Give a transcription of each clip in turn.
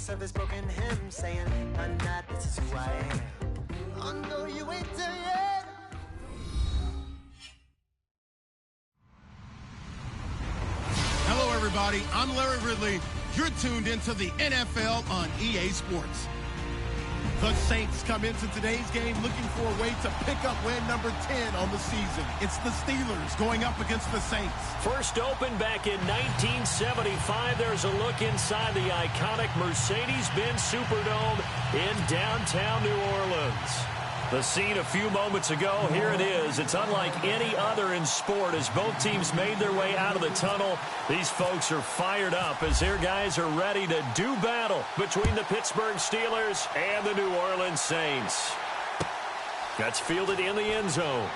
chorus of his broken hymn saying, I'm not, this is who I am. Oh no, you ain't there yet. Hello, everybody. I'm Larry Ridley. You're tuned into the NFL on EA Sports. The Saints come into today's game looking for a way to pick up win number 10 on the season. It's the Steelers going up against the Saints. First opened back in 1975. There's a look inside the iconic Mercedes-Benz Superdome in downtown New Orleans. The scene a few moments ago, here it is. It's unlike any other in sport as both teams made their way out of the tunnel. These folks are fired up as their guys are ready to do battle between the Pittsburgh Steelers and the New Orleans Saints. That's fielded in the end zone.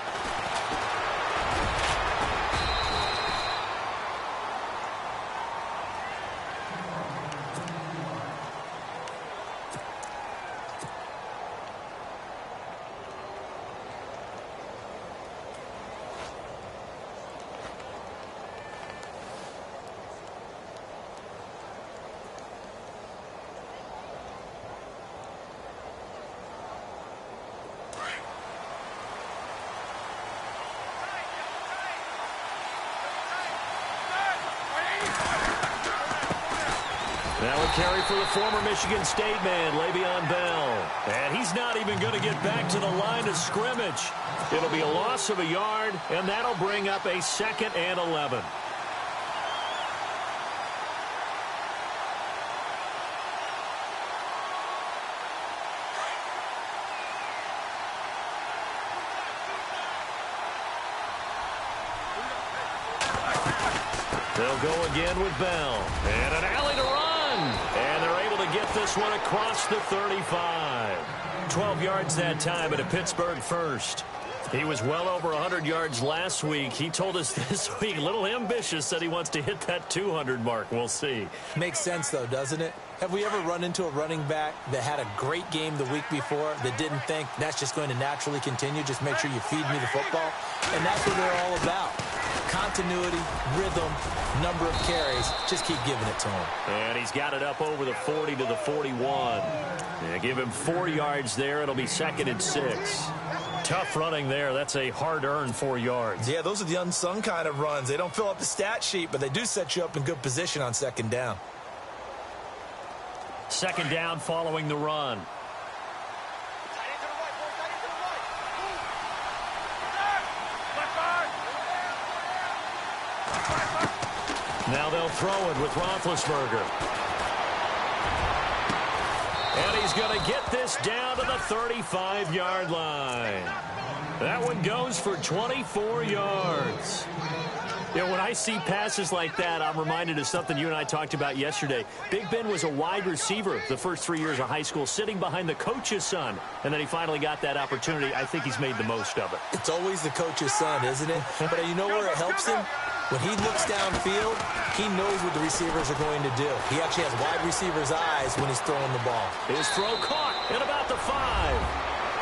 Now a carry for the former Michigan State man, Le'Veon Bell. And he's not even going to get back to the line of scrimmage. It'll be a loss of a yard, and that'll bring up a 2nd and 11. They'll go again with Bell. And an alley to run. And they're able to get this one across the 35. 12 yards that time at a Pittsburgh first. He was well over 100 yards last week. He told us this week, a little ambitious, that he wants to hit that 200 mark. We'll see. Makes sense, though, doesn't it? Have we ever run into a running back that had a great game the week before that didn't think that's just going to naturally continue? Just make sure you feed me the football. And that's what they're all about. Continuity, rhythm, number of carries. Just keep giving it to him. And he's got it up over the 40 to the 41. Yeah, give him 4 yards there. It'll be 2nd and 6. Tough running there. That's a hard-earned 4 yards. Yeah, those are the unsung kind of runs. They don't fill up the stat sheet, but they do set you up in good position on 2nd down. 2nd down following the run. Now they'll throw it with Roethlisberger. And he's going to get this down to the 35-yard line. That one goes for 24 yards. You know, when I see passes like that, I'm reminded of something you and I talked about yesterday. Big Ben was a wide receiver the first 3 years of high school, sitting behind the coach's son. And then he finally got that opportunity. I think he's made the most of it. It's always the coach's son, isn't it? But you know where it helps him? When he looks downfield, he knows what the receivers are going to do. He actually has wide receivers' eyes when he's throwing the ball. His throw caught at about the 5.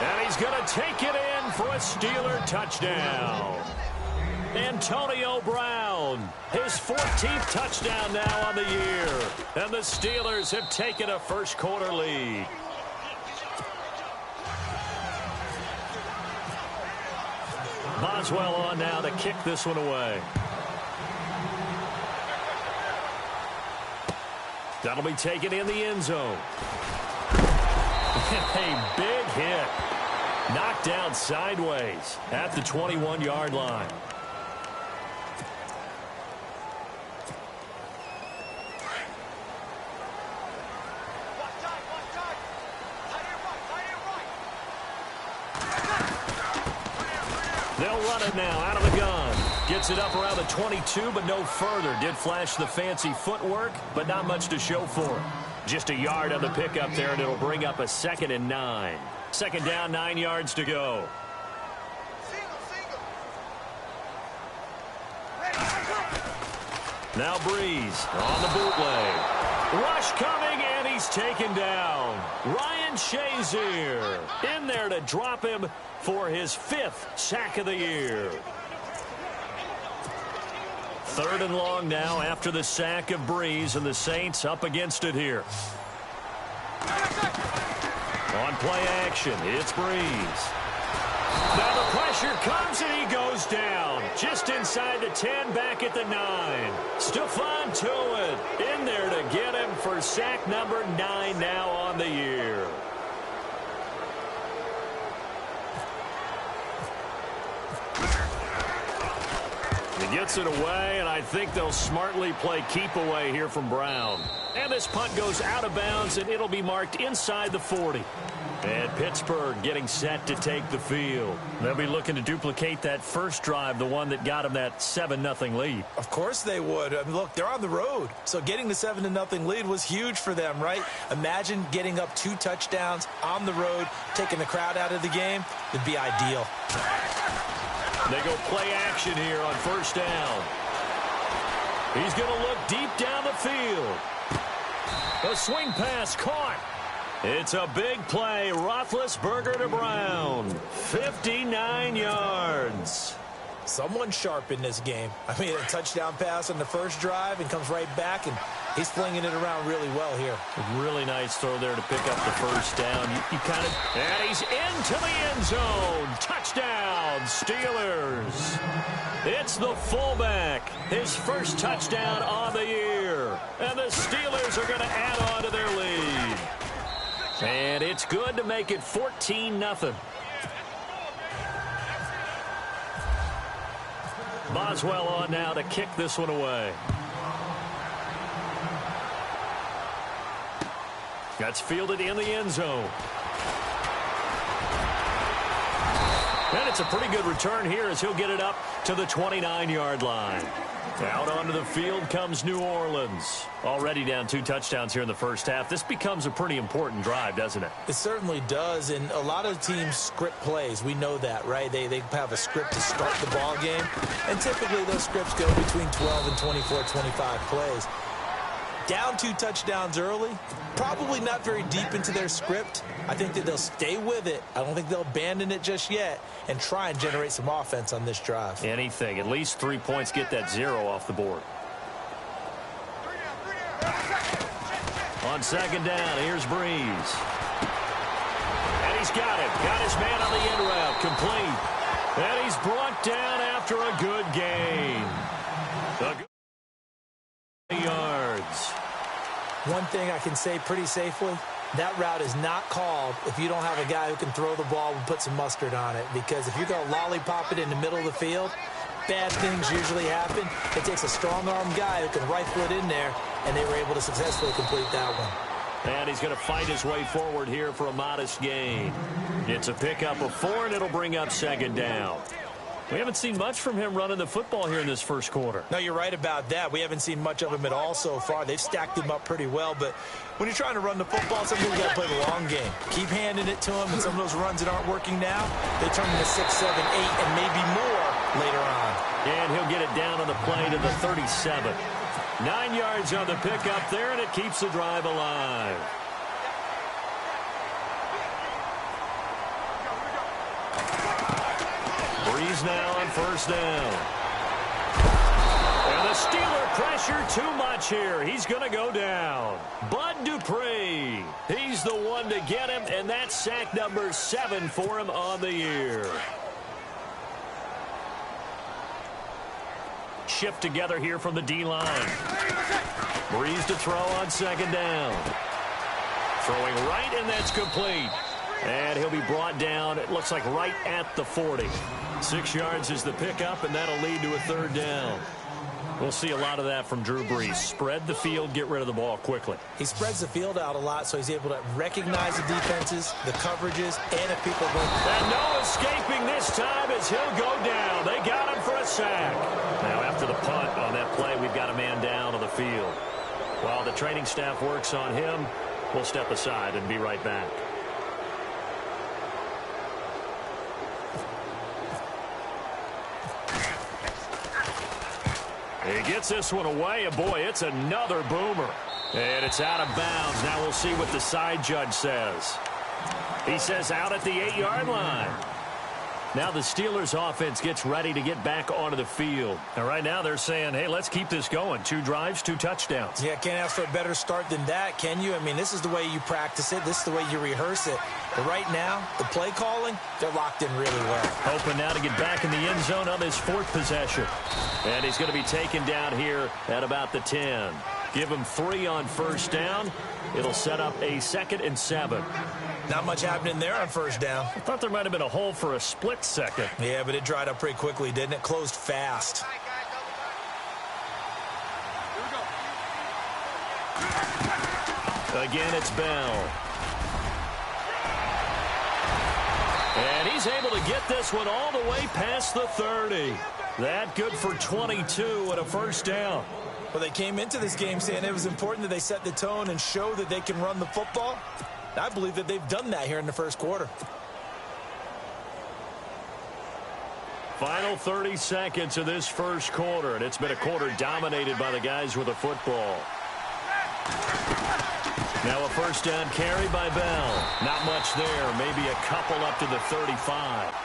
And he's going to take it in for a Steeler touchdown. Antonio Brown, his 14th touchdown now on the year. And the Steelers have taken a first-quarter lead. Boswell on now to kick this one away. That'll be taken in the end zone. A big hit. Knocked down sideways at the 21-yard line. They'll run it now out of the gun. Gets it up around the 22, but no further. Did flash the fancy footwork, but not much to show for it. Just a yard on the pickup there, and it'll bring up a 2nd and 9. 2nd down, 9 yards to go. Now Breeze on the bootleg. Rush coming, and he's taken down. Ryan Shazier in there to drop him for his 5th sack of the year. 3rd and long now after the sack of Breeze, and the Saints up against it here. On play action, it's Breeze. Now the pressure comes and he goes down. Just inside the 10, back at the 9. Stephon Tuitt in there to get him for sack number 9 now on the year. He gets it away, and I think they'll smartly play keep away here from Brown. And this punt goes out of bounds, and it'll be marked inside the 40. And Pittsburgh getting set to take the field. They'll be looking to duplicate that first drive, the one that got them that 7-0 lead. Of course they would. I mean, look, they're on the road. So getting the 7-0 lead was huge for them, right? Imagine getting up 2 touchdowns on the road, taking the crowd out of the game. It'd be ideal. They go play action here on first down. He's going to look deep down the field. A swing pass caught. It's a big play. Roethlisberger to Brown. 59 yards. Someone sharp in this game. I mean, a touchdown pass on the first drive and comes right back, and he's flinging it around really well here. A really nice throw there to pick up the first down. You kind of, and he's into the end zone. Touchdown, Steelers. It's the fullback. His first touchdown on the year. And the Steelers are going to add on to their lead. And it's good to make it 14-0. Boswell on now to kick this one away. That's fielded in the end zone. And it's a pretty good return here as he'll get it up to the 29-yard line. Out onto the field comes New Orleans. Already down 2 touchdowns here in the first half. This becomes a pretty important drive, doesn't it? It certainly does, and a lot of teams script plays. We know that, right? They have a script to start the ball game, and typically those scripts go between 12 and 24, 25 plays. Down 2 touchdowns early, probably not very deep into their script. I think that they'll stay with it. I don't think they'll abandon it just yet and try and generate some offense on this drive. Anything. At least 3 points, get that 0 off the board. On second down, here's Breeze. And he's got it. Got his man on the end route. Complete. And he's brought down after a good gain. Yards. One thing I can say pretty safely, that route is not called if you don't have a guy who can throw the ball and put some mustard on it. Because if you're going to lollipop it in the middle of the field, bad things usually happen. It takes a strong-arm guy who can rifle it in there, and they were able to successfully complete that one. And he's going to fight his way forward here for a modest gain. It's a pickup of 4, and it'll bring up second down. We haven't seen much from him running the football here in this first quarter. No, you're right about that. We haven't seen much of him at all so far. They've stacked him up pretty well, but when you're trying to run the football, sometimes you got to play the long game. Keep handing it to him, and some of those runs that aren't working now, they turn into 6, 7, 8, and maybe more later on. And he'll get it down on the play to the 37. 9 yards on the pickup there, and it keeps the drive alive. Breeze now on first down. And the Steeler pressure too much here. He's going to go down. Bud Dupree. He's the one to get him, and that's sack number 7 for him on the year. Shift together here from the D-line. Breeze to throw on second down. Throwing right, and that's complete. And he'll be brought down, it looks like right at the 40. 6 yards is the pickup, and that'll lead to a third down. We'll see a lot of that from Drew Brees. Spread the field, get rid of the ball quickly. He spreads the field out a lot, so he's able to recognize the defenses, the coverages, and if people go. And no escaping this time as he'll go down. They got him for a sack. Now after the punt on that play, we've got a man down on the field. While the training staff works on him, we'll step aside and be right back. He gets this one away, and boy, it's another boomer. And it's out of bounds. Now we'll see what the side judge says. He says out at the 8-yard line. Now the Steelers offense gets ready to get back onto the field. And right now they're saying, hey, let's keep this going. 2 drives, 2 touchdowns. Yeah, can't ask for a better start than that, can you? I mean, this is the way you practice it. This is the way you rehearse it. But right now, the play calling, they're locked in really well. Hoping now to get back in the end zone on his 4th possession. And he's going to be taken down here at about the 10. Give him 3 on first down. It'll set up a 2nd and 7. Not much happening there on first down. I thought there might have been a hole for a split second. Yeah, but it dried up pretty quickly, didn't it? Closed fast. Again, it's Bell. And he's able to get this one all the way past the 30. That good for 22 and a first down. Well, they came into this game saying it was important that they set the tone and show that they can run the football. I believe that they've done that here in the first quarter. Final 30 seconds of this first quarter, and it's been a quarter dominated by the guys with the football. Now a first down carry by Bell. Not much there, maybe a couple up to the 35.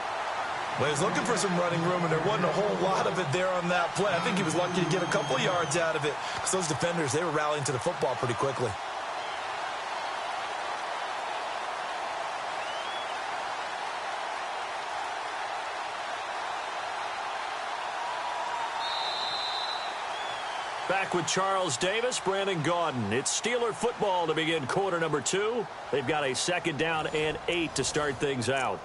Well, he was looking for some running room, and there wasn't a whole lot of it there on that play. I think he was lucky to get a couple of yards out of it because those defenders, they were rallying to the football pretty quickly. Back with Charles Davis, Brandon Gaudin. It's Steeler football to begin quarter number 2. They've got a 2nd down and 8 to start things out.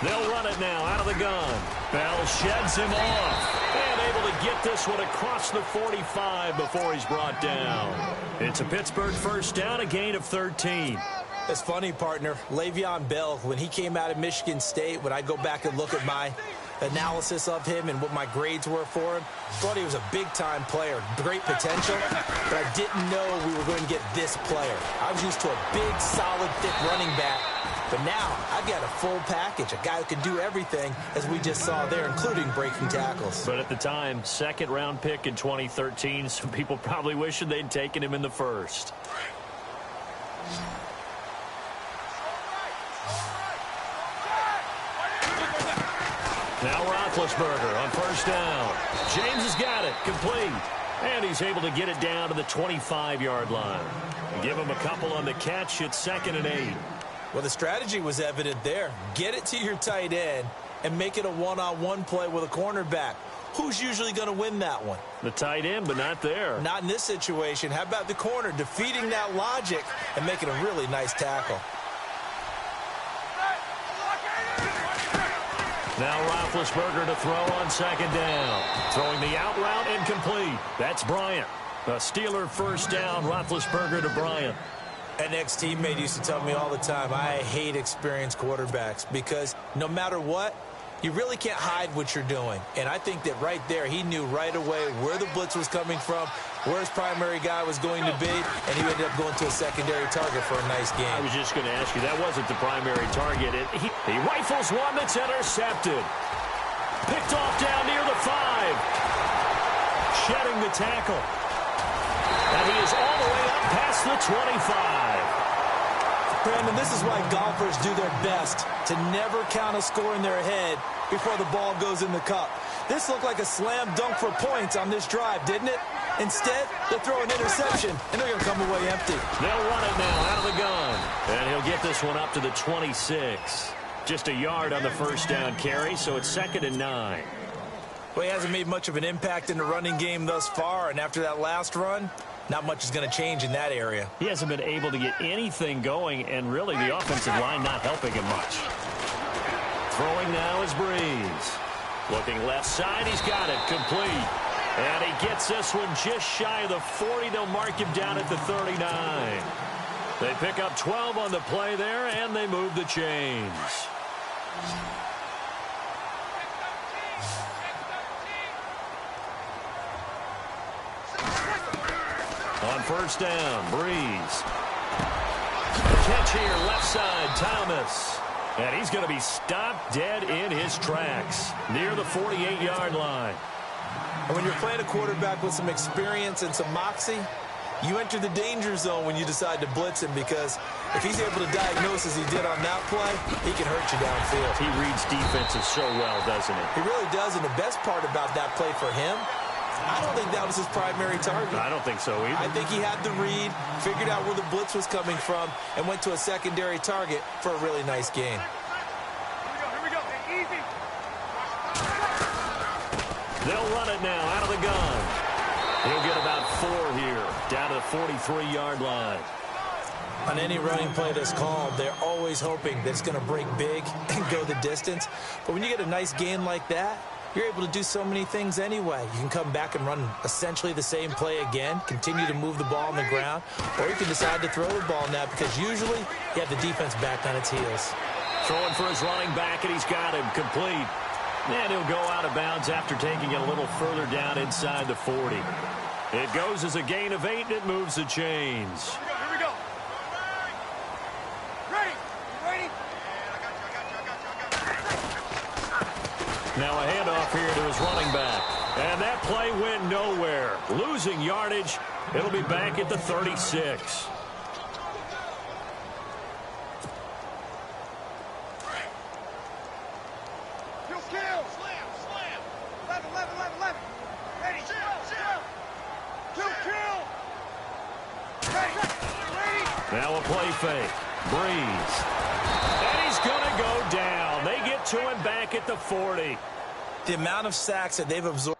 They'll run it now out of the gun. Bell sheds him off. And able to get this one across the 45 before he's brought down. It's a Pittsburgh first down, a gain of 13. It's funny, partner. Le'Veon Bell, when he came out of Michigan State, when I go back and look at my analysis of him and what my grades were for him, thought he was a big-time player, great potential, but I didn't know we were going to get this player. I was used to a big, solid, thick running back. But now, I've got a full package, a guy who can do everything, as we just saw there, including breaking tackles. But at the time, 2nd-round pick in 2013, some people probably wishing they'd taken him in the first. Now Roethlisberger on first down. James has got it, complete. And he's able to get it down to the 25-yard line. Give him a couple on the catch. It's 2nd and 8. Well, the strategy was evident there. Get it to your tight end and make it a one-on-one play with a cornerback. Who's usually going to win that one? The tight end, but not there. Not in this situation. How about the corner defeating that logic and making a really nice tackle? Now Roethlisberger to throw on 2nd down. Throwing the out route incomplete. That's Bryant. A Steeler first down, Roethlisberger to Bryant. An ex-teammate used to tell me all the time, I hate experienced quarterbacks because no matter what, you really can't hide what you're doing. And I think that right there, he knew right away where the blitz was coming from, where his primary guy was going to be, and he ended up going to a secondary target for a nice game. I was just going to ask you, that wasn't the primary target. He rifles one that's intercepted. Picked off down near the 5. Shedding the tackle. And he is all the way up past the 25. Brandon, this is why golfers do their best to never count a score in their head before the ball goes in the cup. This looked like a slam dunk for points on this drive, didn't it? Instead, they throw an interception, and they're going to come away empty. They'll run it now out of the gun. And he'll get this one up to the 26. Just a yard on the first down carry, so it's 2nd and 9. Well, he hasn't made much of an impact in the running game thus far, and after that last run, not much is going to change in that area. He hasn't been able to get anything going, and really the offensive line not helping him much. Throwing now is Breeze. Looking left side, he's got it, complete. And he gets this one just shy of the 40. They'll mark him down at the 39. They pick up 12 on the play there, and they move the chains. On first down, Breeze. Catch here, left side, Thomas. And he's going to be stopped dead in his tracks near the 48-yard line. And when you're playing a quarterback with some experience and some moxie, you enter the danger zone when you decide to blitz him, because if he's able to diagnose as he did on that play, he can hurt you downfield. He reads defenses so well, doesn't he? He really does, and the best part about that play for him, I don't think that was his primary target. I don't think so either. I think he had the read, figured out where the blitz was coming from, and went to a secondary target for a really nice gain. Here we go. Easy. They'll run it now out of the gun. He'll get about 4 here, down to the 43-yard line. On any running play that's called, they're always hoping that it's going to break big and go the distance. But when you get a nice gain like that, you're able to do so many things anyway. You can come back and run essentially the same play again, continue to move the ball on the ground, or you can decide to throw the ball now, because usually you have the defense back on its heels. Throwing for his running back, and he's got him complete. And he'll go out of bounds after taking it a little further down inside the 40. It goes as a gain of 8, and it moves the chains. Here we go. Ready? Ready? Now a handoff here to his running back. And that play went nowhere. Losing yardage. It'll be back at the 36. Now a play fake. Breeze. And he's going to go down. They get to him back at the 40. The amount of sacks that they've absorbed.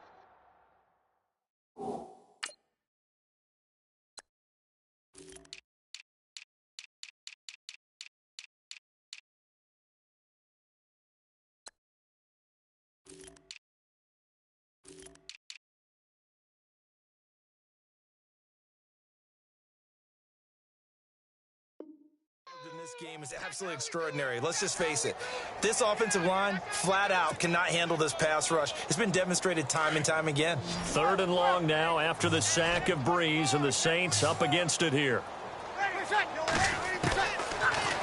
In this game is absolutely extraordinary. Let's just face it. This offensive line, flat out, cannot handle this pass rush. It's been demonstrated time and time again. 3rd and long now after the sack of Breeze, and the Saints up against it here.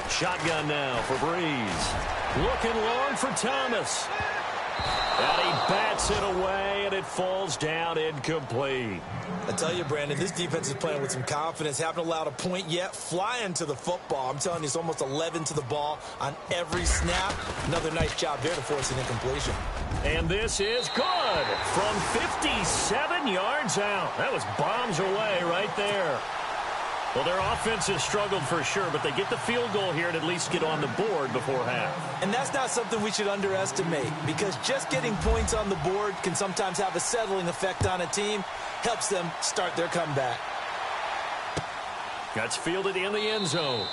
Shotgun now for Breeze. Looking long for Thomas. And he bats it away, and it falls down incomplete. I tell you, Brandon, this defense is playing with some confidence. Haven't allowed a point yet. Flying to the football. I'm telling you, it's almost 11 to the ball on every snap. Another nice job there to force an incompletion. And this is good from 57 yards out. That was bombs away right there. Well, their offense has struggled for sure, but they get the field goal here and at least get on the board before half. And that's not something we should underestimate, because just getting points on the board can sometimes have a settling effect on a team. Helps them start their comeback. That's fielded in the end zone.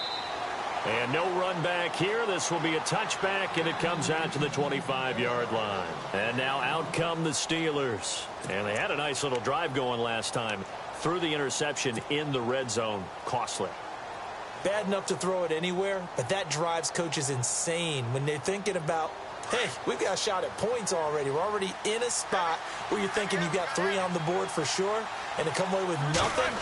And no run back here. This will be a touchback, and it comes out to the 25-yard line. And now out come the Steelers. And they had a nice little drive going last time. Threw the interception in the red zone. Costly. Bad enough to throw it anywhere, but that drives coaches insane when they're thinking about, hey, we've got a shot at points already. We're already in a spot where you're thinking you've got 3 on the board for sure, and to come away with nothing,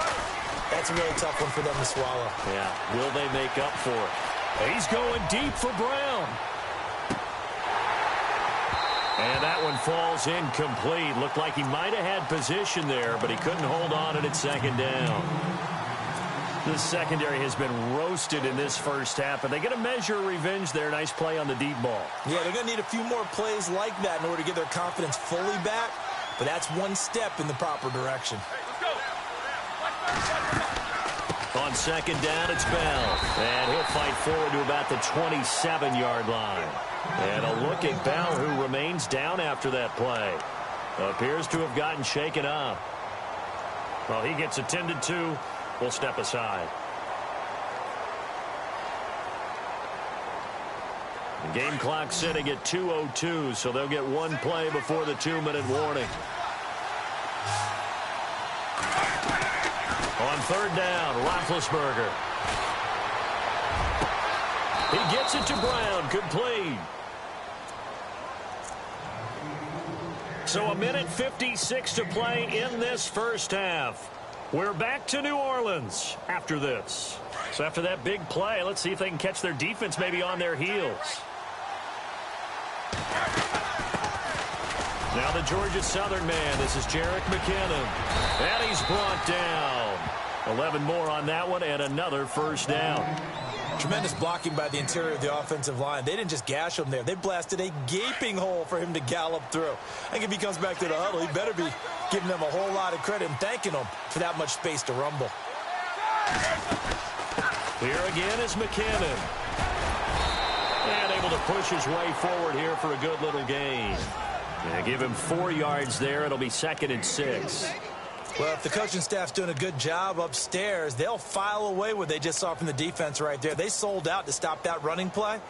that's a really tough one for them to swallow. Yeah, will they make up for it? He's going deep for Brown. And that one falls incomplete. Looked like he might have had position there, but he couldn't hold on and it's 2nd down. The secondary has been roasted in this first half, but they get a measure of revenge there. Nice play on the deep ball. Yeah, they're going to need a few more plays like that in order to get their confidence fully back, but that's one step in the proper direction. On 2nd down, it's Bell. And he'll fight forward to about the 27-yard line. And a look at Bell, who remains down after that play. Appears to have gotten shaken up. Well, he gets attended to. We'll step aside. The game clock sitting at 2:02, so they'll get one play before the 2-minute warning. On 3rd down, Roethlisberger. He gets it to Brown, complete. So 1:56 to play in this first half. We're back to New Orleans after this. So after that big play, let's see if they can catch their defense maybe on their heels. Now the Georgia Southern man. This is Jerick McKinnon. And he's brought down. 11 more on that one and another first down. Tremendous blocking by the interior of the offensive line. They didn't just gash him there. They blasted a gaping hole for him to gallop through. I think if he comes back to the huddle, he better be giving them a whole lot of credit and thanking them for that much space to rumble. Here again is McKinnon. And able to push his way forward here for a good little gain. Yeah, give him 4 yards there. It'll be 2nd and 6. Well, if the coaching staff's doing a good job upstairs, they'll file away what they just saw from the defense right there. They sold out to stop that running play.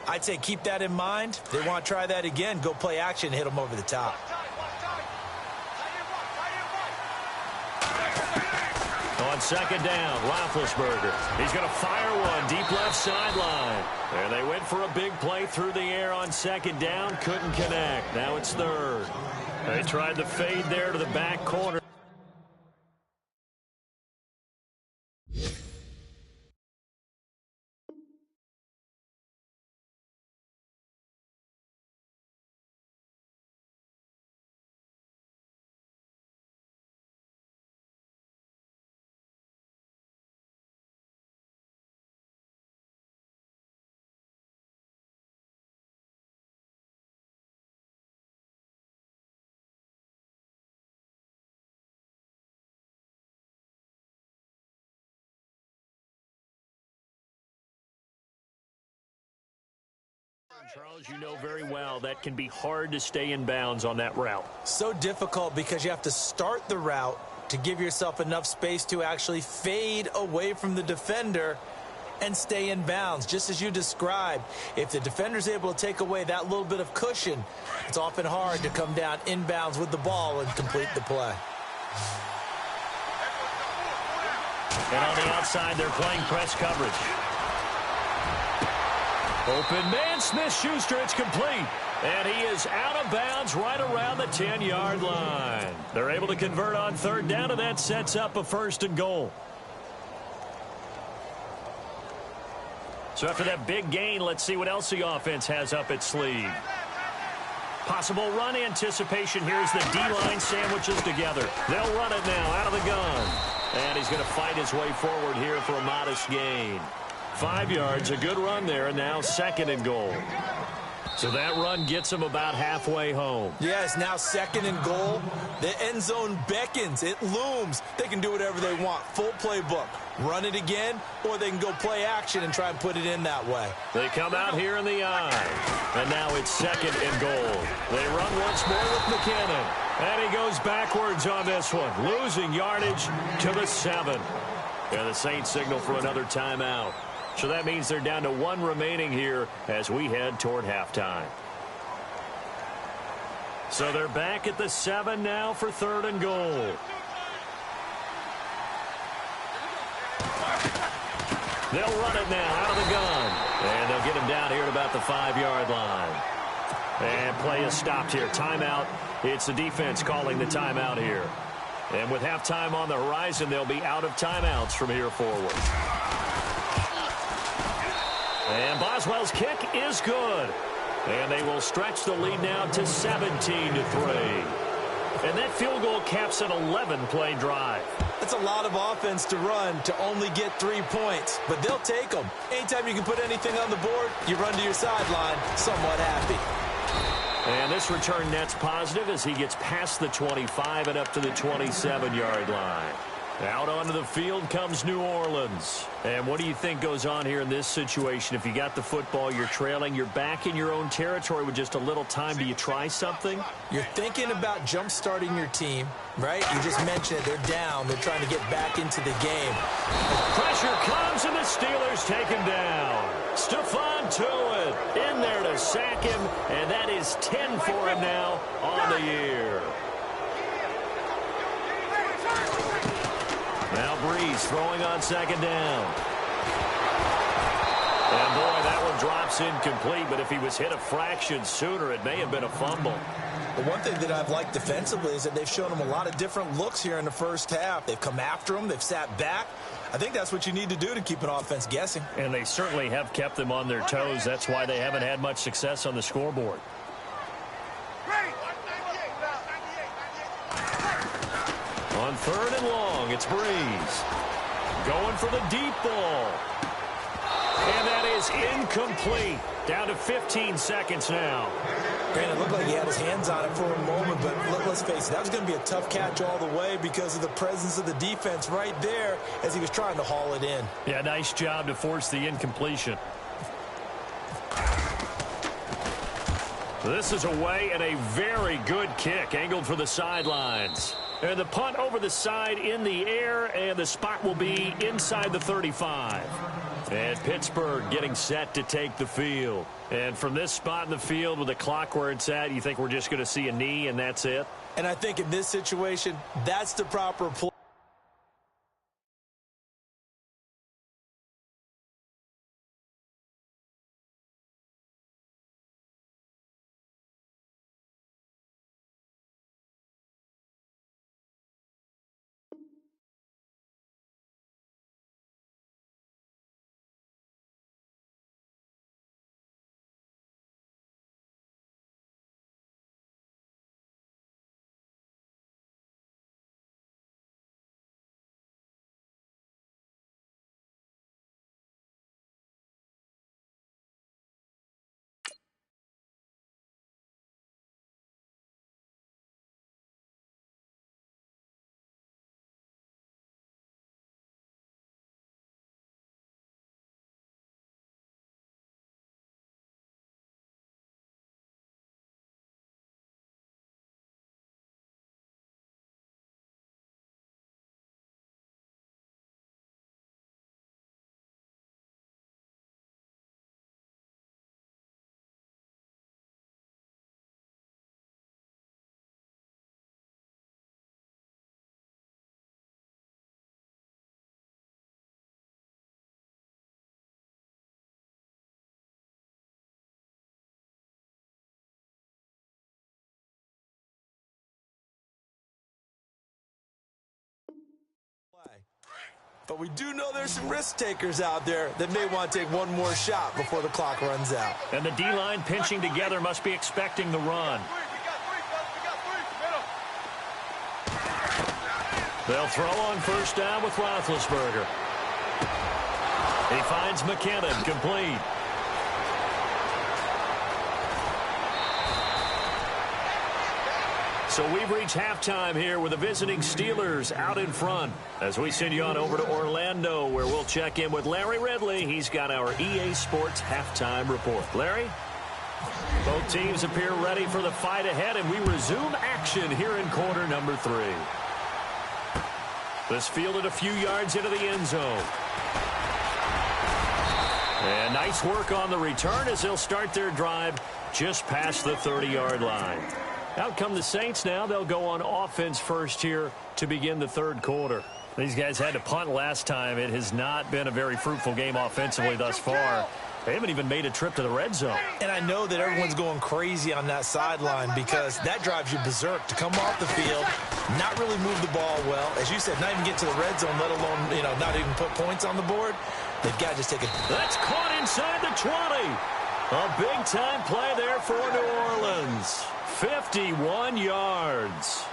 I'd say keep that in mind. They want to try that again. Go play action and hit them over the top. On 2nd down, Roethlisberger. He's going to fire one deep left sideline. And they went for a big play through the air on 2nd down. Couldn't connect. Now it's 3rd. They tried the fade there to the back corner. Charles, you know very well that can be hard to stay in bounds on that route. So difficult because you have to start the route to give yourself enough space to actually fade away from the defender and stay in bounds, just as you described. If the defender's able to take away that little bit of cushion, it's often hard to come down inbounds with the ball and complete the play. And on the outside, they're playing press coverage. Open man, Smith-Schuster, it's complete. And he is out of bounds right around the 10-yard line. They're able to convert on 3rd down, and that sets up a 1st and goal. So after that big gain, let's see what else the offense has up its sleeve. Possible run anticipation. Here's the D-line sandwiches together. They'll run it now out of the gun. And he's going to fight his way forward here for a modest gain. 5 yards, a good run there, and now 2nd and goal. So that run gets him about halfway home. Yeah, it's now 2nd and goal. The end zone beckons. It looms. They can do whatever they want. Full playbook. Run it again, or they can go play action and try and put it in that way. They come out here in the eye. And now it's 2nd and goal. They run once more with McKinnon. And he goes backwards on this one. Losing yardage to the 7. And the Saints signal for another timeout. So that means they're down to 1 remaining here as we head toward halftime. So they're back at the 7 now for 3rd and goal. They'll run it now out of the gun. And they'll get him down here at about the 5-yard line. And play is stopped here. Timeout. It's the defense calling the timeout here. And with halftime on the horizon, they'll be out of timeouts from here forward. And Boswell's kick is good. And they will stretch the lead now to 17-3. And that field goal caps an 11-play drive. That's a lot of offense to run to only get 3 points, but they'll take them. Anytime you can put anything on the board, you run to your sideline somewhat happy. And this return net's positive as he gets past the 25 and up to the 27-yard line. Out onto the field comes New Orleans. And what do you think goes on here in this situation? If you got the football, you're trailing, you're back in your own territory with just a little time. Do you try something? You're thinking about jump-starting your team, right? You just mentioned it. They're down. They're trying to get back into the game. Pressure comes, and the Steelers take him down. Stephon Tuitt in there to sack him, and that is 10 for him now on the year. Now Breeze throwing on 2nd down. And boy, that one drops incomplete, but if he was hit a fraction sooner, it may have been a fumble. The one thing that I've liked defensively is that they've shown them a lot of different looks here in the first half. They've come after them. They've sat back. I think that's what you need to do to keep an offense guessing. And they certainly have kept them on their toes. That's why they haven't had much success on the scoreboard. On 3rd and long, it's Breeze. Going for the deep ball. And that is incomplete. Down to 15 seconds now. Granted, it looked like he had his hands on it for a moment, but let's face it, that was going to be a tough catch all the way because of the presence of the defense right there as he was trying to haul it in. Yeah, nice job to force the incompletion. This is away and a very good kick angled for the sidelines. And the punt over the side in the air, and the spot will be inside the 35. And Pittsburgh getting set to take the field. And from this spot in the field with the clock where it's at, you think we're just going to see a knee and that's it? And I think in this situation, that's the proper play. But we do know there's some risk takers out there that may want to take one more shot before the clock runs out. And the D-line pinching together must be expecting the run. They'll throw on first down with Roethlisberger. He finds McKinnon, complete. So we've reached halftime here with the visiting Steelers out in front as we send you on over to Orlando, where we'll check in with Larry Ridley. He's got our EA Sports halftime report. Larry? Both teams appear ready for the fight ahead, and we resume action here in quarter number 3. This fielded a few yards into the end zone. And nice work on the return as they'll start their drive just past the 30-yard line. Out come the Saints now. They'll go on offense first here to begin the third quarter. These guys had to punt last time. It has not been a very fruitful game offensively thus far. They haven't even made a trip to the red zone. And I know that everyone's going crazy on that sideline because that drives you berserk to come off the field, not really move the ball well. As you said, not even get to the red zone, let alone, not even put points on the board. They've got to just take it. That's caught inside the 20. A big-time play there for New Orleans. 51 yards.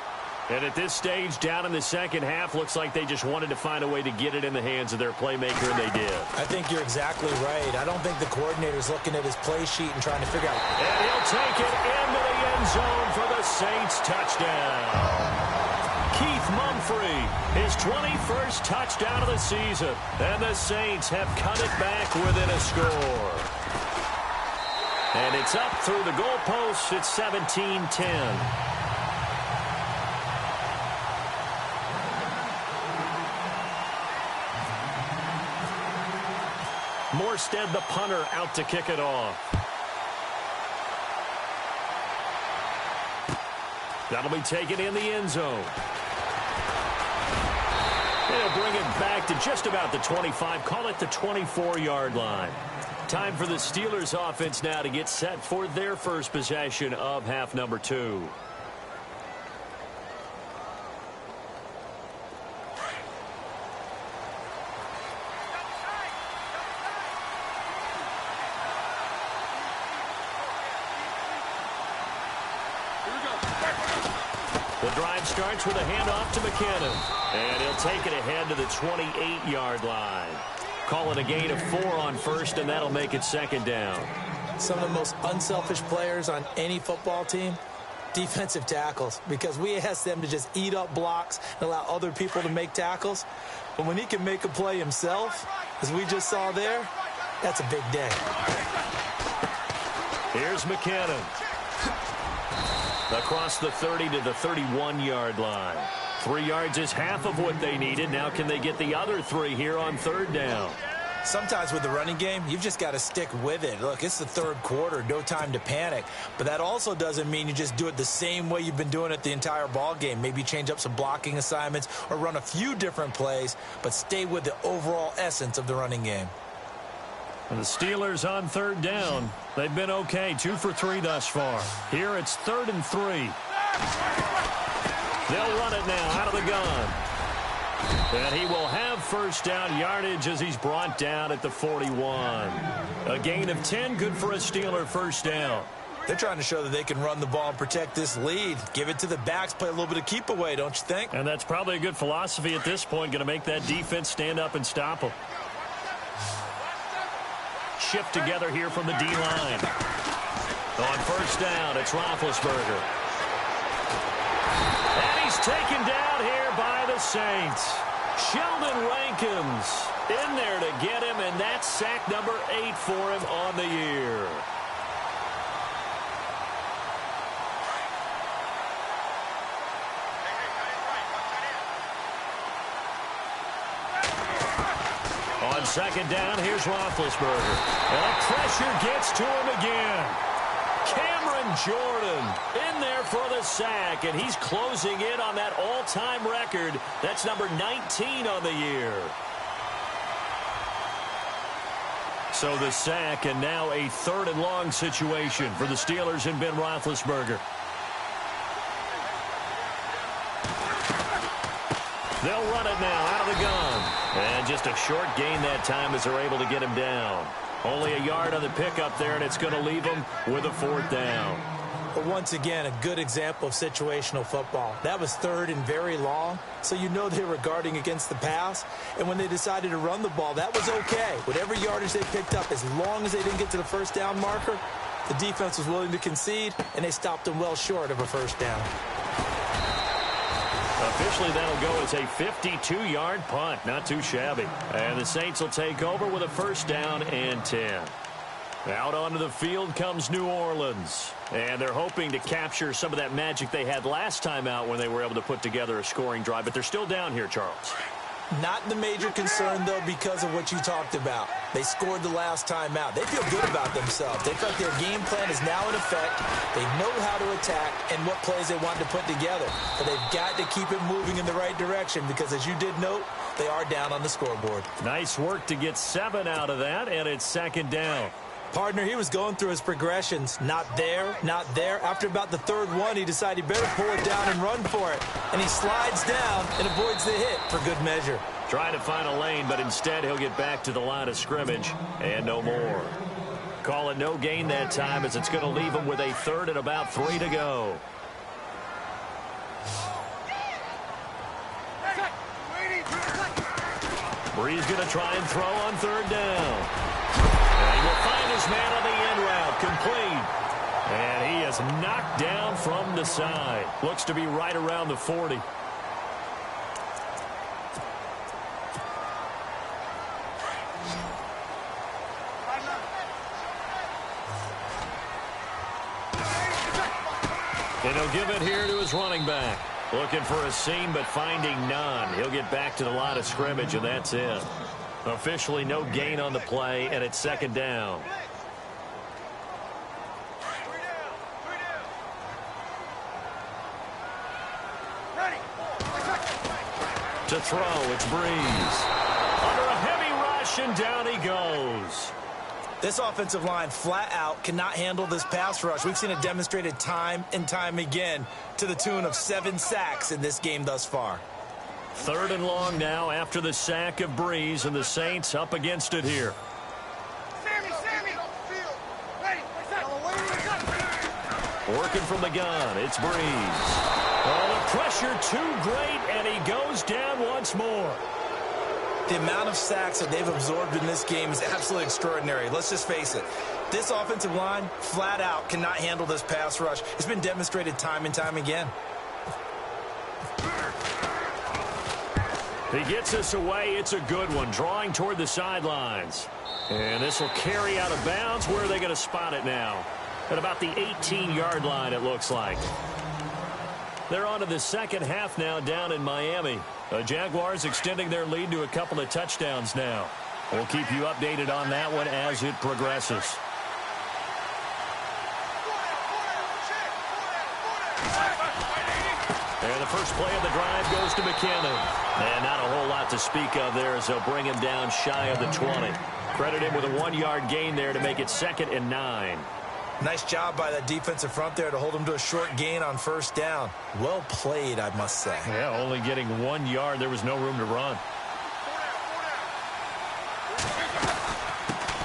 And at this stage, down in the second half, looks like they just wanted to find a way to get it in the hands of their playmaker, and they did. I think you're exactly right. I don't think the coordinator's looking at his play sheet and trying to figure out. And he'll take it into the end zone for the Saints touchdown. Keith Mumphrey, his 21st touchdown of the season. And the Saints have cut it back within a score. And it's up through the goalposts. It's 17-10. Morstead, the punter, out to kick it off. That'll be taken in the end zone. They'll bring it back to just about the 25. Call it the 24-yard line. Time for the Steelers offense now to get set for their first possession of half number 2. The drive starts with a handoff to McKinnon. And he'll take it ahead to the 28-yard line. Calling a gain of 4 on first, and that'll make it second down. Some of the most unselfish players on any football team, defensive tackles, because we ask them to just eat up blocks and allow other people to make tackles. But when he can make a play himself, as we just saw there, that's a big day. Here's McKinnon. Across the 30 to the 31-yard line. 3 yards is half of what they needed. Now can they get the other 3 here on third down? Sometimes with the running game, you've just got to stick with it. Look, it's the third quarter, no time to panic. But that also doesn't mean you just do it the same way you've been doing it the entire ball game. Maybe change up some blocking assignments or run a few different plays, but stay with the overall essence of the running game. And the Steelers on third down. They've been okay, 2 for 3 thus far. Here it's 3rd and 3. They'll run it now out of the gun. And he will have first down yardage as he's brought down at the 41. A gain of 10, good for a Steeler first down. They're trying to show that they can run the ball and protect this lead. Give it to the backs, play a little bit of keep away, don't you think? And that's probably a good philosophy at this point, going to make that defense stand up and stop them. Shift together here from the D-line. On first down, it's Roethlisberger. And he's taken down here by the Saints. Sheldon Rankins in there to get him, and that's sack number 8 for him on the year. On second down, here's Roethlisberger. And the pressure gets to him again. Cameron Jordan in there for the sack, and he's closing in on that all-time record. That's number 19 on the year. So the sack, and now a 3rd and long situation for the Steelers and Ben Roethlisberger. They'll run it now out of the gun. And just a short gain that time as they're able to get him down. Only a yard on the pickup there, and it's going to leave him with a 4th down. But once again, a good example of situational football. That was 3rd and very long, so you know they were guarding against the pass. And when they decided to run the ball, that was okay. Whatever yardage they picked up, as long as they didn't get to the first down marker, the defense was willing to concede, and they stopped them well short of a first down. Officially, that'll go as a 52-yard punt. Not too shabby. And the Saints will take over with a first down and 10. Out onto the field comes New Orleans. And they're hoping to capture some of that magic they had last time out when they were able to put together a scoring drive. But they're still down here, Charles. Not the major concern, though, because of what you talked about. They scored the last time out. They feel good about themselves. They feel like their game plan is now in effect. They know how to attack and what plays they want to put together. But they've got to keep it moving in the right direction because, as you did note, they are down on the scoreboard. Nice work to get 7 out of that, and it's second down. Partner, he was going through his progressions. Not there, not there. After about the 3rd one, he decided he better pull it down and run for it. And he slides down and avoids the hit for good measure. Trying to find a lane, but instead he'll get back to the line of scrimmage and no more. Call it no gain that time as it's going to leave him with a 3rd and about 3 to go. Brees going to try and throw on 3rd down. And he will find his man on the end route, complete. And he is knocked down from the side. Looks to be right around the 40. And he'll give it here to his running back. Looking for a seam, but finding none. He'll get back to the line of scrimmage, and that's it. Officially no gain on the play, and it's second down. To throw, it's Brees. Under a heavy rush, and down he goes. This offensive line flat out cannot handle this pass rush. We've seen it demonstrated time and time again to the tune of 7 sacks in this game thus far. 3rd and long now after the sack of Brees, and the Saints up against it here. Working from the gun, it's Brees. Oh, the pressure too great, and he goes down once more. The amount of sacks that they've absorbed in this game is absolutely extraordinary. Let's just face it. This offensive line, flat out, cannot handle this pass rush. It's been demonstrated time and time again. He gets this away. It's a good one, drawing toward the sidelines. And this will carry out of bounds. Where are they going to spot it now? At about the 18-yard line, it looks like. They're on to the second half now down in Miami. The Jaguars extending their lead to a couple of touchdowns now. We'll keep you updated on that one as it progresses. And the first play of the drive goes to McKinnon. And not a whole lot to speak of there as they'll bring him down shy of the 20. Credit him with a 1-yard gain there to make it 2nd and 9. Nice job by that defensive front there to hold him to a short gain on first down. Well played, I must say. Yeah, only getting 1 yard. There was no room to run.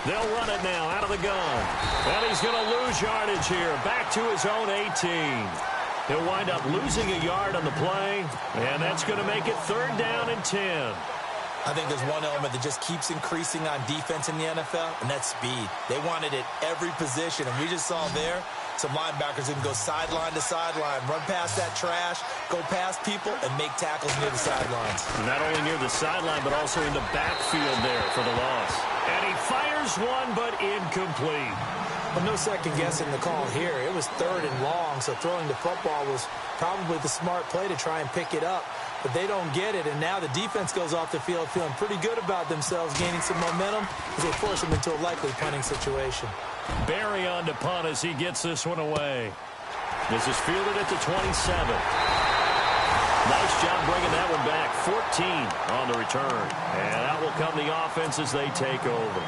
They'll run it now out of the gun. And he's going to lose yardage here. Back to his own 18. He'll wind up losing a yard on the play. And that's going to make it 3rd down and 10. I think there's one element that just keeps increasing on defense in the NFL, and that's speed. They want it at every position, and we just saw there some linebackers who can go sideline to sideline, run past that trash, go past people, and make tackles near the sidelines. Not only near the sideline, but also in the backfield there for the loss. And he fires one, but incomplete. Well, no second guessing the call here. It was 3rd and long, so throwing the football was probably the smart play to try and pick it up. But they don't get it, and now the defense goes off the field feeling pretty good about themselves, gaining some momentum as they force them into a likely punting situation. Barry on to punt as he gets this one away. This is fielded at the 27. Nice job bringing that one back. 14 on the return. And that will come the offense as they take over.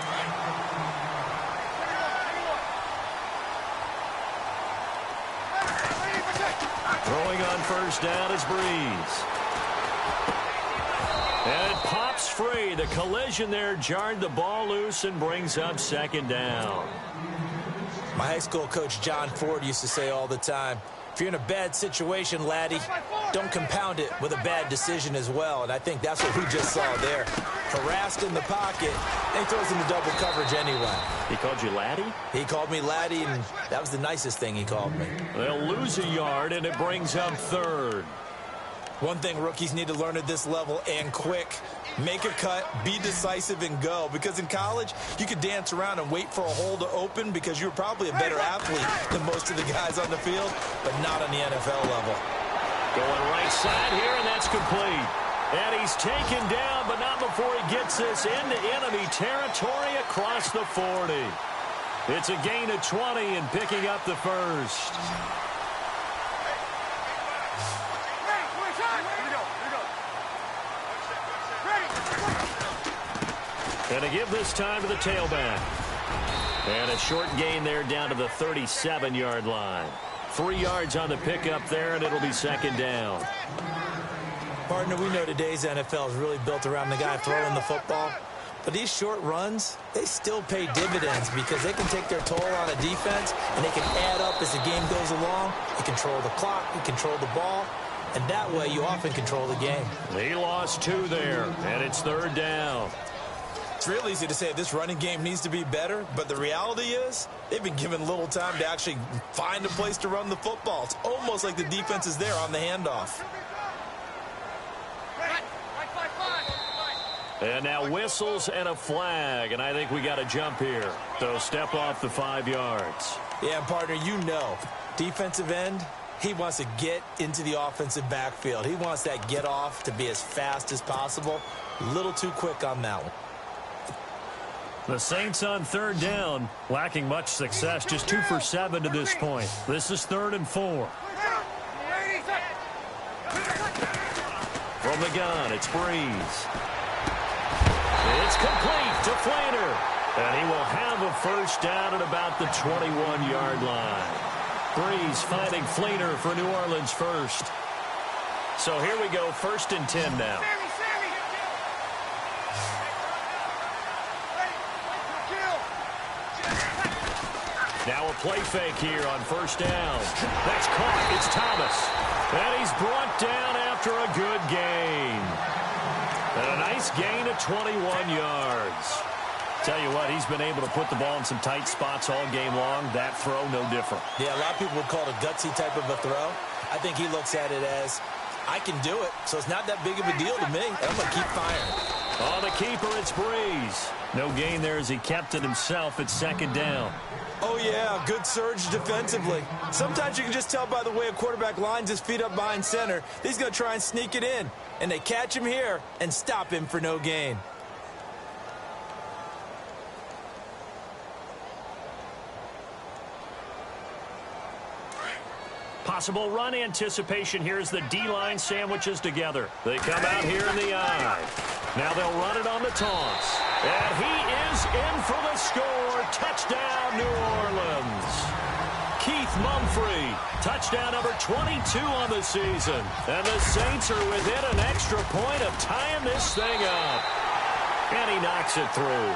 Throwing on first down is Breeze. And it pops free. The collision there jarred the ball loose and brings up 2nd down. My high school coach, John Ford, used to say all the time, if you're in a bad situation, laddie, don't compound it with a bad decision as well. And I think that's what we just saw there. Harassed in the pocket, and he throws into double coverage anyway. He called you laddie? He called me laddie, and that was the nicest thing he called me. They'll lose a yard, and it brings up 3rd. One thing rookies need to learn at this level, and quick, make a cut, be decisive, and go. Because in college, you could dance around and wait for a hole to open because you're probably a better athlete than most of the guys on the field, but not on the NFL level. Going right side here, and that's complete. And he's taken down, but not before he gets this into enemy territory across the 40. It's a gain of 20 and picking up the first. And to give this time to the tailback. And a short gain there down to the 37-yard line. 3 yards on the pickup there, and it'll be 2nd down. Partner, we know today's NFL is really built around the guy throwing the football. But these short runs, they still pay dividends because they can take their toll on a defense, and they can add up as the game goes along. You control the clock, you control the ball, and that way you often control the game. He lost 2 there, and it's 3rd down. It's real easy to say this running game needs to be better, but the reality is they've been given little time to actually find a place to run the football. It's almost like the defense is there on the handoff. And now whistles and a flag, and I think we got a jump here. So step off the 5 yards. Yeah, partner, you know, defensive end, he wants to get into the offensive backfield. He wants that get off to be as fast as possible. A little too quick on that one. The Saints on 3rd down, lacking much success, just 2 for 7 to this point. This is 3rd and 4. From the gun, it's Breeze. It's complete to Fleener. And he will have a first down at about the 21-yard line. Breeze finding Fleener for New Orleans first. So here we go, 1st and 10 now. Now a play fake here on first down. That's caught. It's Thomas. And he's brought down after a good gain. And a nice gain of 21 yards. Tell you what, he's been able to put the ball in some tight spots all game long. That throw, no different. Yeah, a lot of people would call it a gutsy type of a throw. I think he looks at it as, I can do it, so it's not that big of a deal to me. I'm going to keep firing. On the keeper, it's Breeze. No gain there as he kept it himself at second down. Oh, yeah, good surge defensively. Sometimes you can just tell by the way a quarterback lines his feet up behind center. He's going to try and sneak it in. And they catch him here and stop him for no gain. Possible run anticipation here as the D-line sandwiches together. They come out here in the eye. Now they'll run it on the toss. And he is in for the score. Touchdown, New Orleans. Keith Mumphrey, touchdown number 22 on the season. And the Saints are within an extra point of tying this thing up. And he knocks it through.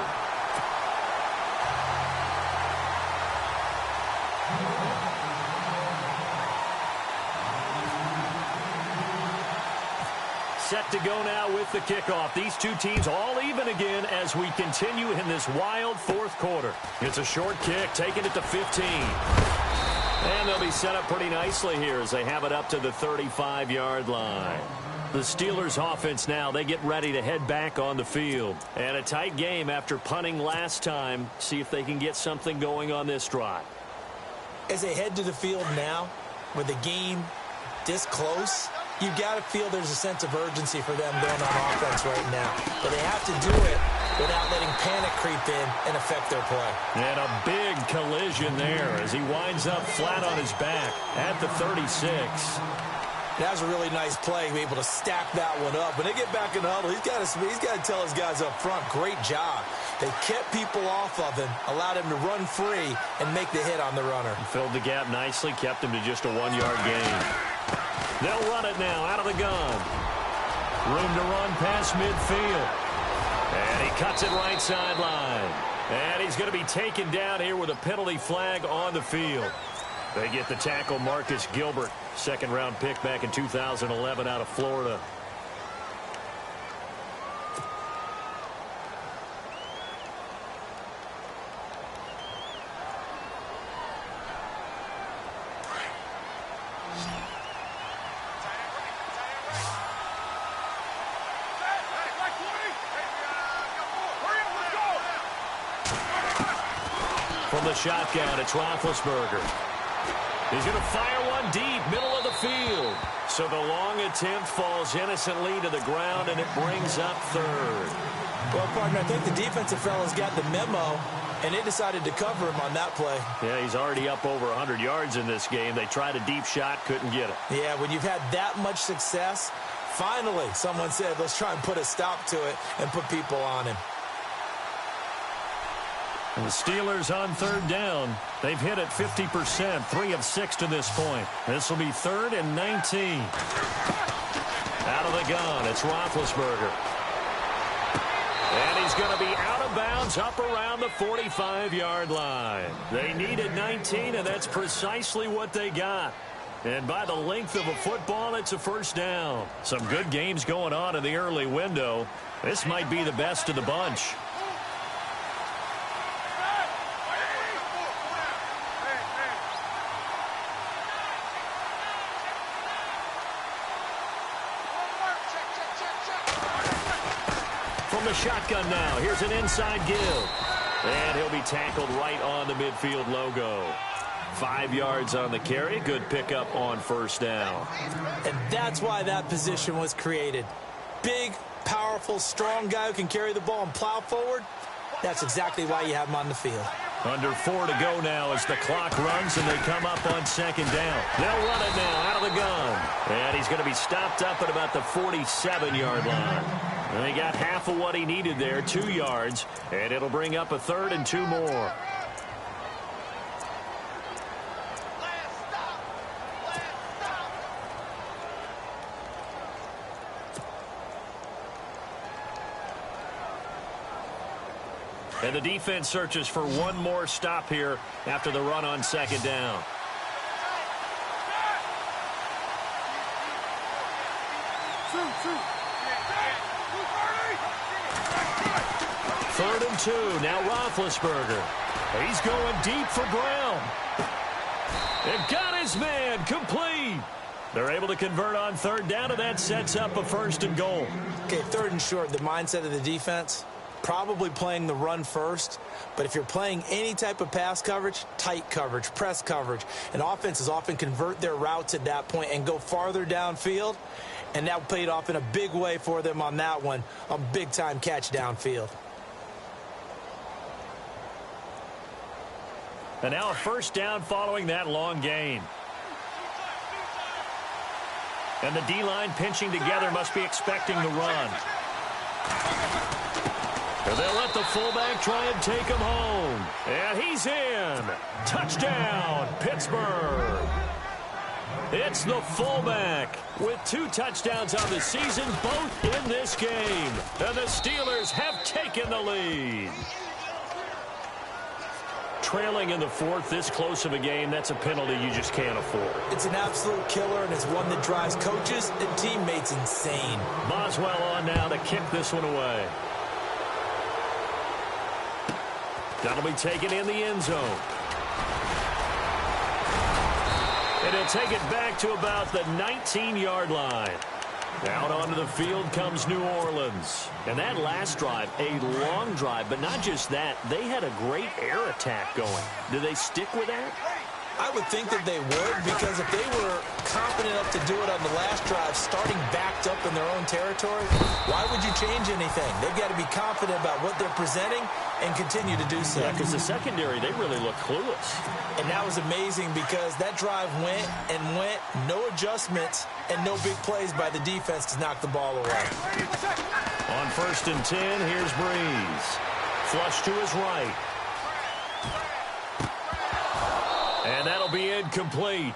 Set to go now with the kickoff. These two teams all even again as we continue in this wild fourth quarter. It's a short kick, taking it to 15. And they'll be set up pretty nicely here as they have it up to the 35-yard line. The Steelers offense now, they get ready to head back on the field. And a tight game after punting last time. See if they can get something going on this drive. As they head to the field now, with the game this close, you got to feel there's a sense of urgency for them going on offense right now. But they have to do it without letting panic creep in and affect their play. And a big collision there as he winds up flat on his back at the 36. That was a really nice play, able to stack that one up. When they get back in the huddle, he's got to tell his guys up front, great job. They kept people off of him, allowed him to run free and make the hit on the runner. Filled the gap nicely, kept him to just a 1-yard gain. They'll run it now out of the gun. Room to run past midfield. And he cuts it right sideline. And he's going to be taken down here with a penalty flag on the field. They get the tackle, Marcus Gilbert, second-round pick back in 2011 out of Florida. From the shotgun, it's Roethlisberger. He's going to fire one deep, middle of the field. So the long attempt falls innocently to the ground, and it brings up third. Well, partner, I think the defensive fellas got the memo, and they decided to cover him on that play. Yeah, he's already up over 100 yards in this game. They tried a deep shot, couldn't get it. Yeah, when you've had that much success, finally someone said, let's try and put a stop to it and put people on him. And the Steelers on third down. They've hit it 50%, 3 of 6 to this point. This will be 3rd and 19. Out of the gun, it's Roethlisberger. And he's going to be out of bounds up around the 45-yard line. They needed 19, and that's precisely what they got. And by the length of a football, it's a first down. Some good games going on in the early window. This might be the best of the bunch. From the shotgun now, here's an inside give. And he'll be tackled right on the midfield logo. 5 yards on the carry. Good pickup on first down. And that's why that position was created. Big, powerful, strong guy who can carry the ball and plow forward. That's exactly why you have him on the field. Under 4 to go now as the clock runs and they come up on second down. They'll run it now out of the gun. And he's going to be stopped up at about the 47-yard line. And he got half of what he needed there, 2 yards. And it'll bring up a 3rd and 2 more. And the defense searches for one more stop here after the run on second down. Third and 2. Now Roethlisberger. He's going deep for Brown. They've got his man complete. They're able to convert on third down, and that sets up a 1st and goal. Okay, 3rd and short, the mindset of the defense, probably playing the run first. But if you're playing any type of pass coverage, tight coverage, press coverage, and offenses often convert their routes at that point and go farther downfield. And that paid off in a big way for them on that one, a big-time catch downfield. And now a 1st down following that long gain. And the D-line pinching together must be expecting the run. And they'll let the fullback try and take him home. And he's in. Touchdown, Pittsburgh. It's the fullback with 2 touchdowns on the season, both in this game. And the Steelers have taken the lead. Trailing in the 4th, this close of a game, that's a penalty you just can't afford. It's an absolute killer, and it's one that drives coaches and teammates insane. Boswell on now to kick this one away. That'll be taken in the end zone. And he'll take it back to about the 19-yard line. Out onto the field comes New Orleans. And that last drive, a long drive, but not just that. They had a great air attack going. Do they stick with that? I would think that they would, because if they were confident enough to do it on the last drive, starting backed up in their own territory, why would you change anything? They've got to be confident about what they're presenting and continue to do so. Yeah, because the secondary, they really look clueless. And that was amazing because that drive went and went, no adjustments, and no big plays by the defense to knock the ball away. On 1st and 10, here's Breeze. Flush to his right. And that'll be incomplete.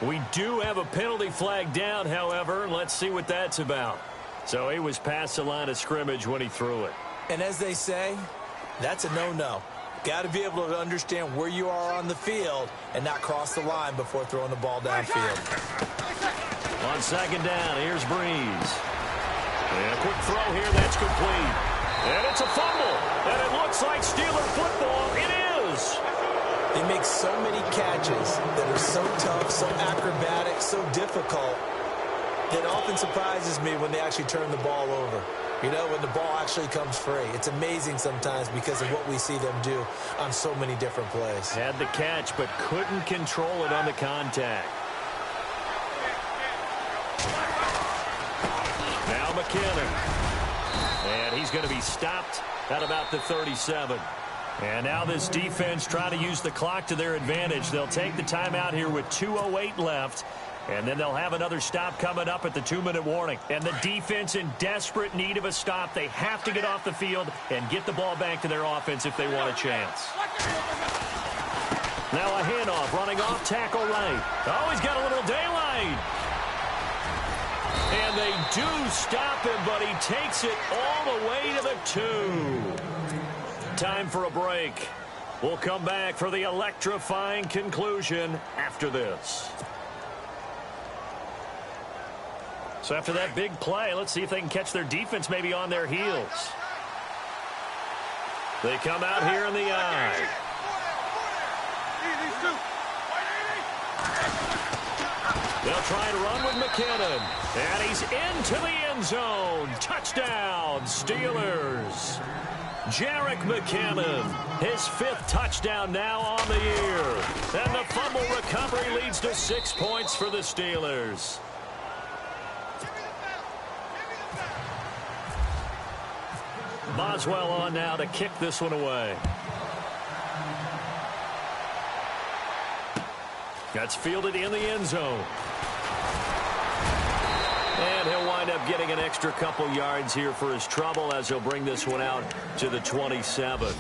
We do have a penalty flag down, however. Let's see what that's about. So he was past the line of scrimmage when he threw it. And as they say, that's a no-no. Got to be able to understand where you are on the field and not cross the line before throwing the ball downfield. On second down, here's Breeze. And a quick throw here, that's complete. And it's a fumble. And it looks like Steeler football. It is. They make so many catches that are so tough, so acrobatic, so difficult, that often surprises me when they actually turn the ball over. You know, when the ball actually comes free. It's amazing sometimes because of what we see them do on so many different plays. Had the catch, but couldn't control it on the contact. Now McKinnon. And he's going to be stopped at about the 37. And now this defense trying to use the clock to their advantage. They'll take the timeout here with 2:08 left. And then they'll have another stop coming up at the 2-minute warning. And the defense in desperate need of a stop. They have to get off the field and get the ball back to their offense if they want a chance. Now a handoff running off tackle right. Oh, he's got a little daylight. And they do stop him, but he takes it all the way to the 2. Time for a break. We'll come back for the electrifying conclusion after this. So after that big play, let's see if they can catch their defense maybe on their heels. They come out here in the eye. They'll try and run with McKinnon. And he's into the end zone. Touchdown, Steelers. Jerick McKinnon, his 5th touchdown now on the year. And the fumble recovery leads to 6 points for the Steelers. Boswell on now to kick this one away. That's fielded in the end zone. And he'll wind up getting an extra couple yards here for his trouble as he'll bring this one out to the 27.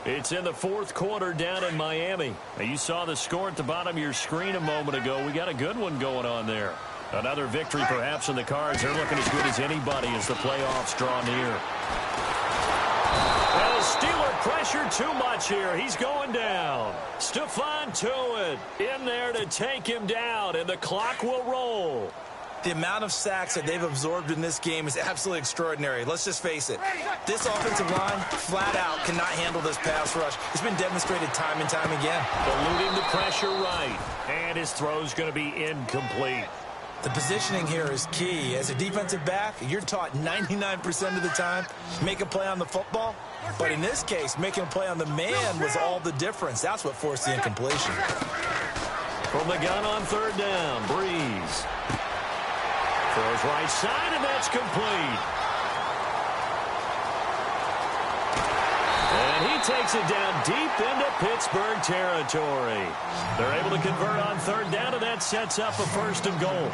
It's in the 4th quarter down in Miami. Now, you saw the score at the bottom of your screen a moment ago. We got a good one going on there. Another victory perhaps in the cards. They're looking as good as anybody as the playoffs draw near. Well, under too much here. He's going down. Stephon Tuitt in there to take him down, and the clock will roll. The amount of sacks that they've absorbed in this game is absolutely extraordinary. Let's just face it. This offensive line, flat out, cannot handle this pass rush. It's been demonstrated time and time again. Eluding the pressure right. And his throw's going to be incomplete. The positioning here is key. As a defensive back, you're taught 99% of the time, make a play on the football. But in this case, making a play on the man was all the difference. That's what forced the incompletion. From the gun on third down, Breeze. Throws right side, and that's complete. And he takes it down deep into Pittsburgh territory. They're able to convert on third down, and that sets up a 1st and goal.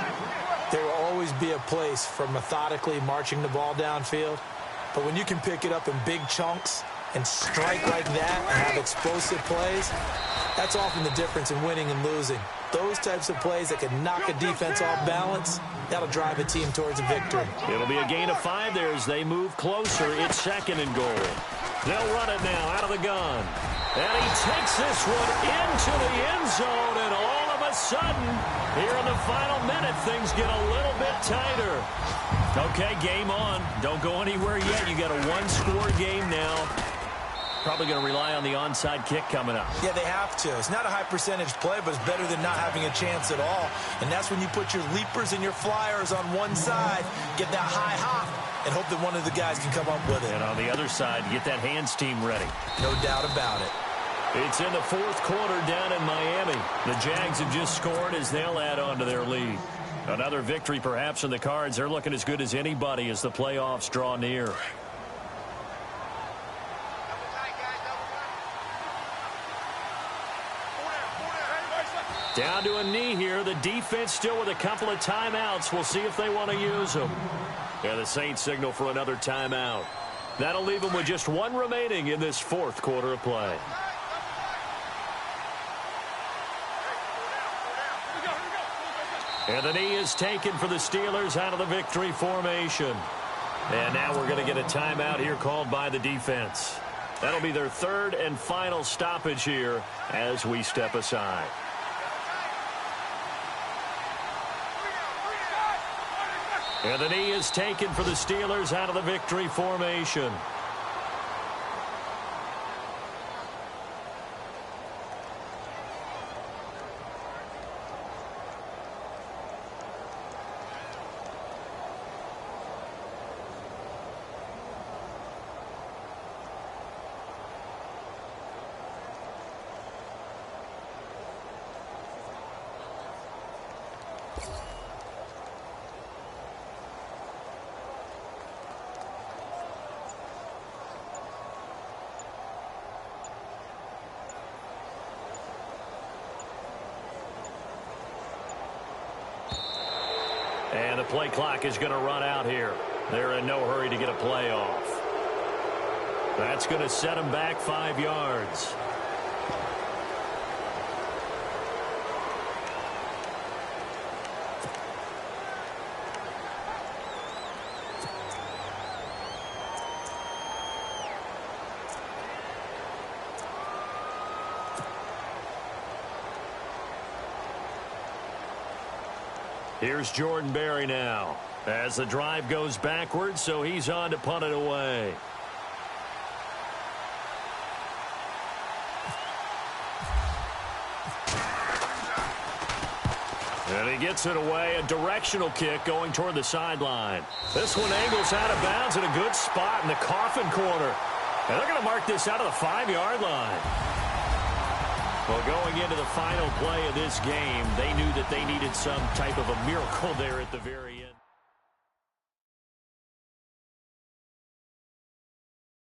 There will always be a place for methodically marching the ball downfield. But when you can pick it up in big chunks and strike like that and have explosive plays, that's often the difference in winning and losing. Those types of plays that can knock a defense off balance, that'll drive a team towards a victory. It'll be a gain of 5 there as they move closer. It's 2nd and goal. They'll run it now out of the gun. And he takes this one into the end zone, and all of a sudden, here in the final minute, things get a little bit tighter. Okay, game on. Don't go anywhere yet. You got a 1-score game now. Probably going to rely on the onside kick coming up. Yeah, they have to. It's not a high percentage play, but it's better than not having a chance at all. And that's when you put your leapers and your flyers on one side, get that high hop, and hope that one of the guys can come up with it. And on the other side, get that hands team ready. No doubt about it. It's in the 4th quarter down in Miami. The Jags have just scored as they'll add on to their lead. Another victory perhaps in the cards. They're looking as good as anybody as the playoffs draw near. Down to a knee here. The defense still with a couple of timeouts. We'll see if they want to use them. Yeah, the Saints signal for another timeout. That'll leave them with just 1 remaining in this 4th quarter of play. And the knee is taken for the Steelers out of the victory formation. And now we're going to get a timeout here called by the defense. That'll be their 3rd and final stoppage here as we step aside. And the knee is taken for the Steelers out of the victory formation. And the play clock is going to run out here. They're in no hurry to get a play off. That's going to set them back 5 yards. Here's Jordan Berry now as the drive goes backwards, so he's on to punt it away. And he gets it away, a directional kick going toward the sideline. This one angles out of bounds in a good spot in the coffin corner. And they're going to mark this out of the 5-yard line. Well, going into the final play of this game, they knew that they needed some type of a miracle there at the very end.